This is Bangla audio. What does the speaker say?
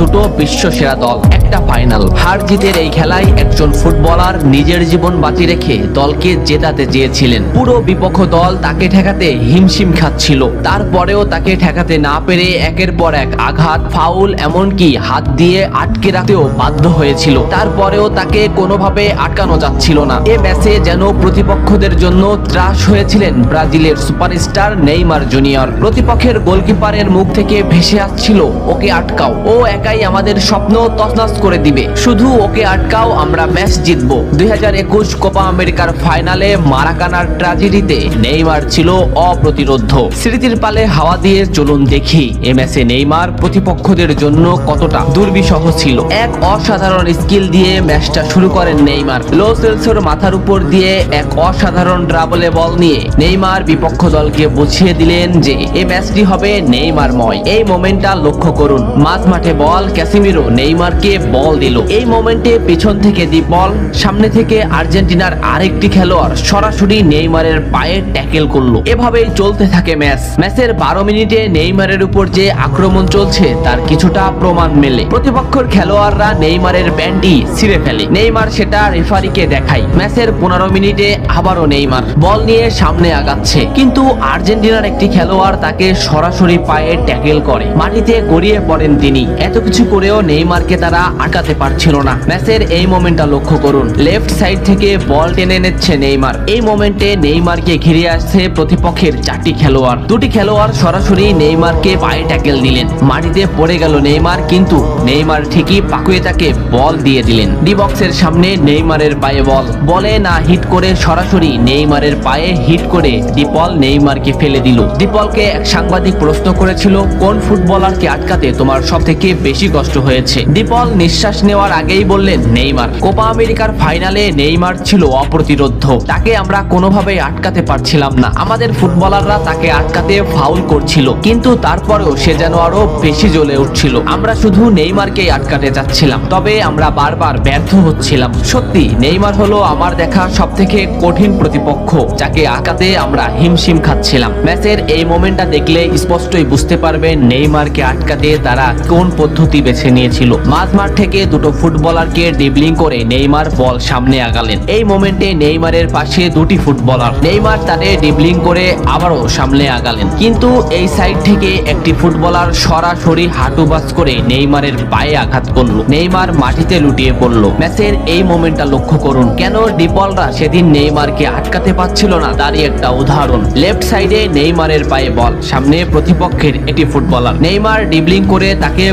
দুটো বিশ্ব সেরা দল, একটা ফাইনাল। হার জিতের এই খেলায় একজন ফুটবলার নিজের জীবন বাজি রেখে দলকে জেতাতে চেয়েছিলেন। পুরো বিপক্ষ দল তাকে ঠেকাতে হিমশিম খাচ্ছিল, তারপরেও তাকে ঠেকাতে না পেরে একের পর এক আঘাত, ফাউল, এমনকি হাত দিয়ে আটকে রাখতেও বাধ্য হয়েছিল। তারপরেও তাকে কোনোভাবে আটকানো যাচ্ছিল না। এ ম্যাচে যেন প্রতিপক্ষদের জন্য ত্রাস হয়েছিলেন ব্রাজিলের সুপারস্টার নেইমার জুনিয়র। প্রতিপক্ষের গোলকিপারের মুখ থেকে ভেসে আসছিল, ওকে আটকাও, ও একাই আমাদের স্বপ্ন তছনছ করে দিবে, শুধু ওকে আটকাও, আমরা ম্যাচ জিতবো। 2021 কোপা আমেরিকার ফাইনালে মারাকানার ট্র্যাজেডিতে নেইমার ছিল অপ্রতিরোধ্য। স্মৃতির পালে হাওয়া দিয়ে চলুন দেখি এ ম্যাচে নেইমার প্রতিপক্ষদের জন্য কতটা দুর্বিষহ ছিল। এক অসাধারণ স্কিল দিয়ে ম্যাচটা শুরু করেন নেইমার। লো সেলসোর মাথার উপর দিয়ে এক অসাধারণ ড্রাবলে বল নিয়ে নেইমার বিপক্ষ দলকে বুঝিয়ে দিলেন যে এই ম্যাচটি হবে নেইমারময়। এই মোমেন্টটা লক্ষ্য করুন, মাঝ মাঠে বল, ক্যাসিমিরো নেইমারকে বল দিল। এই মোমেন্টে পিছন থেকে দি বল, সামনে থেকে আর্জেন্টিনার আরেকটি খেলোয়াড় সরাসরি নেইমারের পায়ে ট্যাকেল করলো। এভাবেই চলতে থাকে ম্যাচ। ম্যাচের 12 মিনিটে নেইমারের উপর যে আক্রমণ চলছে তার কিছুটা প্রমাণ মেলে। প্রতিপক্ষের খেলোয়াড়রা নেইমারের প্যান্টি ছিঁড়ে ফেলে, নেইমার সেটা রেফারিকে দেখায়। ম্যাচের 15 মিনিটে আবারও নেইমার বল নিয়ে সামনে আগাচ্ছে, কিন্তু আর্জেন্টিনার একটি খেলোয়াড় তাকে সরাসরি পায়ে ট্যাকেল করে, মাটিতে গড়িয়ে পড়েন তিনি। এত কিছু করেও নেইমারকে তারা আটকাতে পারছিল না। ম্যাচের এই মোমেন্টটা লক্ষ্য করুন, লেফট সাইড থেকে বল টেনে নিচ্ছে নেইমার। এই মোমেন্টে নেইমারকে ঘিরে আসছে প্রতিপক্ষের 4টি খেলোয়াড়। দুটি খেলোয়াড় সরাসরি নেইমারকে পায়ে ট্যাকেল দিলেন, মাটিতে পড়ে গেল নেইমার, কিন্তু নেইমার ঠিকই পাকুয়ে তাকে বল দিয়ে দিলেন। ডি বক্সের সামনে নেইমারের পায়ে বল, বলে না হিট করে সরাসরি নেইমারের পায়ে হিট করে ডিপল নেইমারকে ফেলে দিল। ডিপলকে এক সাংবাদিক প্রশ্ন করেছিল, কোন ফুটবলারকে আটকাতে তোমার সবথেকে বেশি কষ্ট হয়েছে? ডিপল নিঃশ্বাস নেওয়ার আগেই বললেন নেইমার। কোপা আমেরিকার ফাইনালে নেইমার ছিল অপ্রতিরোধ্য, তাকে আমরা কোনোভাবেই আটকাতে পারছিলাম না। আমাদের ফুটবলাররা তাকে আটকাতে ফাউল করছিল, কিন্তু তারপরেও সে যেন আরো বেশি জ্বলে উঠছিল। আমরা শুধু নেইমারকেই আটকাতে যাচ্ছিলাম, তবে আমরা বারবার ব্যর্থ হচ্ছিলাম। সত্যি নেইমার হলো আমার দেখা সবথেকে কঠিন প্রতিপক্ষ, যাকে আটকাতে আমরা হিমশিম খাচ্ছিলাম। ম্যাচের এই মোমেন্টটা দেখলে স্পষ্টই বুঝতে পারবেন নেইমারকে আটকাতে তারা কোন পদ্ধতি বেছে নিয়েছিল। মাঝমাঠ থেকে দুটো ফুটবলারকে ড্রিবলিং করে নেইমার বল সামনে আগালেন। এই মোমেন্টে নেইমারের পাশে দুটি ফুটবলার, নেইমার তাদের ড্রিবলিং করে আবারও সামনে আগালেন, কিন্তু এই সাইড থেকে একটি ফুটবলার সরাসরি হাঁটু বাজ করে নেইমারের পায়ে আঘাত করলো। নেইমার মাটিতে লুটিয়ে পড়লো। ম্যাচের এই মোমেন্টটা লক্ষ্য করুন, কেন ডিপলরা সেদিন নেইমারকে আটকাতে পারছিল না তারই একটা উদাহরণ। লেফট সাইডে নেইমারের পায়ে বল, সামনে প্রতিপক্ষের একটি ফুটবলার, নেইমার ড্রিবলিং করে তাকে